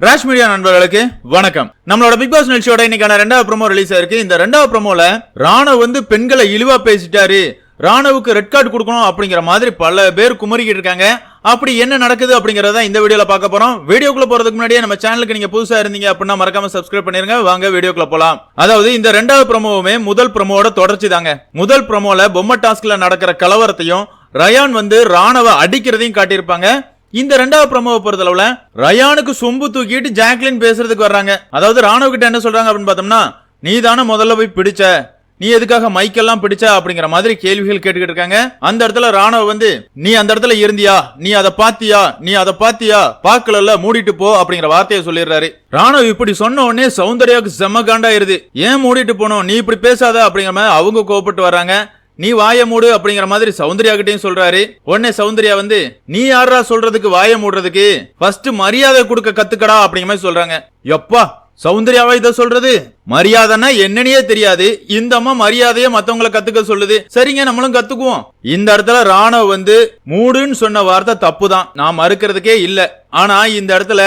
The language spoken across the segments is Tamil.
ராஷ் மீடியா நண்பர்களுக்கு வணக்கம். நம்மளோட பிக் பாஸ் நிகழ்ச்சியோட இன்னைக்கான 2வது ப்ரோமோ ரிலீஸ் ஆயிருக்கு. இந்த 2வது ப்ரோமோல ராணவ் பெண்களை இழிவா பேசிட்டாரு, ராணவுக்கு ரெட் கார்டு கொடுக்கணும் அப்படிங்கிற மாதிரி பல பேர் குமரிக்கிட்டு இருக்காங்க. அப்படி என்ன நடக்குது அப்படிங்கறத இந்த வீடியோல பார்க்க போறோம். வீடியோக்குள்ள போறதுக்கு முன்னாடியே நம்ம சேனலுக்கு நீங்க புதுசா இருந்தீங்க அப்படின்னா மறக்காம சப்ஸ்கிரைப் பண்ணிருங்க. வாங்க வீடியோக்குள்ள போலாம். அதாவது இந்த 2வது ப்ரோமோவுமே முதல் ப்ரோமோவோட தொடர்ச்சி தாங்க. முதல் ப்ரோமோல பொம்மை டாஸ்க்ல நடக்கிற கலவரத்தையும் ரயான் ராணவ அடிக்கிறதையும் காட்டியிருப்பாங்க. இந்த 2வது ப்ரோமோவை பொறுத்தளவுல ரயானுக்கு சொம்பு தூக்கிட்டு ஜாக்லின் பேசுறதுக்கு வர்றாங்க. அதாவது ராணவ் கிட்ட என்ன சொல்றாங்க அப்படின்னு பார்த்தோம்னா, நீ தானே முதல்ல போய் பிடிச்ச, நீ எதுக்காக மைக்கெல்லாம் பிடிச்ச அப்படிங்கிற மாதிரி கேள்விகள் கேட்டுக்கிட்டு இருக்காங்க. அந்த இடத்துல ராணவ் நீ அந்த இடத்துல இருந்தியா, நீ அதை பாத்தியா, பாக்கல, மூடிட்டு போ அப்படிங்கிற வார்த்தையை சொல்லிடுறாரு. ராணவ் இப்படி சொன்ன உடனே சௌந்தர்யாவுக்கு செம்ம காண்டாயிருது. ஏன் மூடிட்டு போனோம், நீ இப்படி பேசாத அப்படிங்கிற மாதிரி அவங்க கோபப்பட்டு வர்றாங்க. நீ வாய மூடு அப்படிங்கிற மாதிரி சௌந்தர்யா கிட்டையும் சொல்றாரு. உடனே சௌந்தர்யா நீ யாரா சொல்றதுக்கு வாய மூடுறதுக்கு, ஃபர்ஸ்ட் மரியாதை கொடுக்க கத்துக்கடா அப்படிங்கிற மாதிரி சொல்றாங்க. எப்பா சௌந்தர்யாவா இத சொல்றது, மரியாதைன்னா என்னன்னே தெரியாது, இந்த அம்மா மரியாதைய மத்தவங்களை கத்துக்க சொல்லுது. சரிங்க, நம்மளும் கத்துக்குவோம். இந்த இடத்துல ராணவ் மூடுன்னு சொன்ன வார்த்தை தப்புதான், நான் மறுக்கிறதுக்கே இல்ல. ஆனா இந்த இடத்துல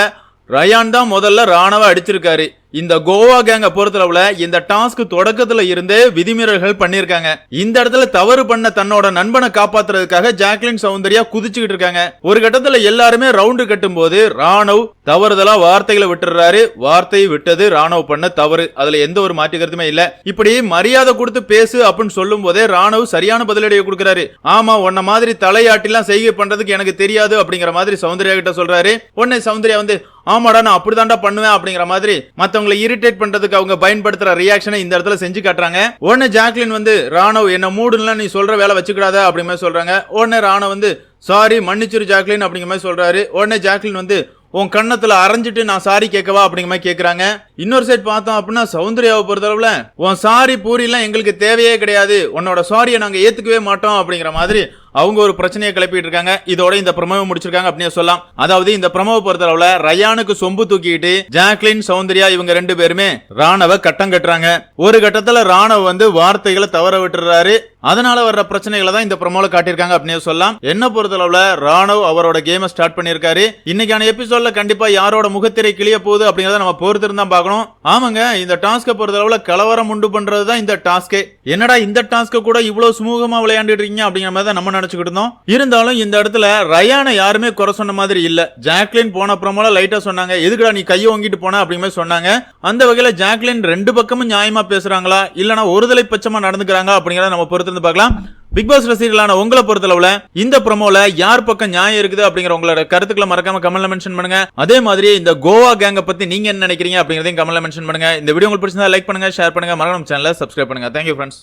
ரயான் தான் முதல்ல ராணவ அடிச்சிருக்காரு. இந்த கோவா கேங்க பொறுத்தளவுல இந்த டாஸ்க் தொடக்கத்துல இருந்தே விதிமீறல்கள் பண்ணிருக்காங்க. இந்த இடத்துல தவறு பண்ண தன்னோட நண்பனை காப்பாத்துறதுக்காக ஜாக்லின் சௌந்தர்யா குதிச்சுக்கிட்டு இருக்காங்க. ஒரு கட்டத்துல எல்லாருமே ரவுண்டு கட்டும் போது ராணவ் தவறுதலா வார்த்தைகளை விட்டுறாரு. வார்த்தையை விட்டது ராணவ் பண்ண தவறு, அதுல எந்த ஒரு மாற்று கருத்துமே இல்ல. இப்படி மரியாதை கொடுத்து பேசு அப்படின்னு சொல்லும் போதே ராணவ் சரியான பதிலடியை கொடுக்கிறாரு. ஆமா, உன்ன மாதிரி தலையாட்டிலாம் செய்கை பண்றதுக்கு எனக்கு தெரியாது அப்படிங்கிற மாதிரி சௌந்தர்யா கிட்ட சொல்றாரு. உடனே சௌந்தர்யா ஆமாடா நான் அப்படிதான்டா பண்ணுவேன் அப்படிங்கிற மாதிரி மத்தவங்களை இரிட்டேட் பண்றதுக்கு அவங்க பயன்படுத்துற ரியாக்ஷனை இந்த இடத்துல செஞ்சு காட்டுறாங்க. உடனே ஜாக்லின் ராணவ் என்ன மூடுன்னு நீ சொல்ற வேலை வச்சுக்கிடாத அப்படிங்கிற மாதிரி சொல்றாங்க. உடனே ராணவ் சாரி மன்னிச்சிரு ஜாக்லின் அப்படிங்கிற மாதிரி சொல்றாரு. உடனே ஜாக்லின் உன் கண்ணத்துல அரைஞ்சிட்டு நான் சாரி கேட்கவா அப்படிங்கிற மாதிரி கேக்குறாங்க. இன்னொரு சைட் பார்த்தோம் அப்படின்னா சௌந்தர்யாவை பொறுத்தளவுல உன் சாரி பூரி எல்லாம் எங்களுக்கு தேவையே கிடையாது, உன்னோட சாரியை நாங்க ஏத்துக்கவே மாட்டோம் அப்படிங்கிற மாதிரி அவங்க ஒரு பிரச்சனையை கிளப்பிட்டு இருக்காங்க. இதோட இந்த ப்ரோமோவை முடிச்சிருக்காங்க அப்படின்னு சொல்லலாம். அதாவது இந்த ப்ரோமோவை பொறுத்தளவுல ரயானுக்கு சொம்பு தூக்கிட்டு ஜாக்லின் சௌந்தர்யா இவங்க 2 பேருமே ராணவ கட்டம் கட்டுறாங்க. ஒரு கட்டத்துல ராணவ் வார்த்தைகளை தவற விட்டுறாரு. அதனால வர்ற பிரச்சனைகளை தான் இந்த ப்ரோமோல காட்டியிருக்காங்க அப்படின்னு சொல்லலாம். என்ன பொறுத்தளவுல ராணவ் அவரோட கேமை ஸ்டார்ட் பண்ணிருக்காரு. இன்னைக்கான எபிசோட்ல கண்டிப்பா யாரோட முகத்திரை கிளிய போகுது அப்படிங்கறத நம்ம பொறுத்திருந்தா பார்க்கணும். ஆமாங்க, இந்த டாஸ்க பொறுத்தளவுல கலவரம் உண்டு பண்றதுதான் இந்த டாஸ்கே. என்னடா இந்த டாஸ்க கூட இவ்வளவு சுமூகமா விளையாண்டுட்டு இருக்கீங்க அப்படிங்கிற மாதிரி நம்ம நினைச்சுக்கிட்டு இருந்தோம். இருந்தாலும் இந்த இடத்துல ரயானை யாருமே குறை சொன்ன மாதிரி இல்ல. ஜாக்லின் போன ப்ரோமோல லைட்டா சொன்னாங்க, எதுக்குடா நீ கையை வாங்கிட்டு போன அப்படிங்கிற மாதிரி சொன்னாங்க. அந்த வகையில ஜாக்லின் 2 பக்கமும் நியாயமா பேசுறாங்களா இல்லனா ஒருதலை பட்சமா நடந்துக்கிறாங்க அப்படிங்கறத நம்ம பொறுத்திருந்து பார்க்கலாம். பிக் பாஸ் ரசிகர்களான உங்களை பொறுத்தளவுல இந்த ப்ரோமோல யார் பக்கம் நியாயம் இருக்குது அப்படிங்கிற உங்களோட கருத்துக்களை மறக்காம கமெண்ட்ல மென்ஷன் பண்ணுங்க. அதே மாதிரி இந்த கோவா கேங்க பத்தி நீங்க என்ன நினைக்கிறீங்க அப்படிங்கறதையும் கமெண்ட்ல மென்ஷன் பண்ணுங்க. இந்த வீடியோ உங்களுக்கு பிடிச்சிருந்தா லைக் பண்ணுங்க, ஷேர் பண்ணுங்க, மறக்காம சேனலை சப்ஸ்கிரைப் பண்ணுங்க. Thank you friends.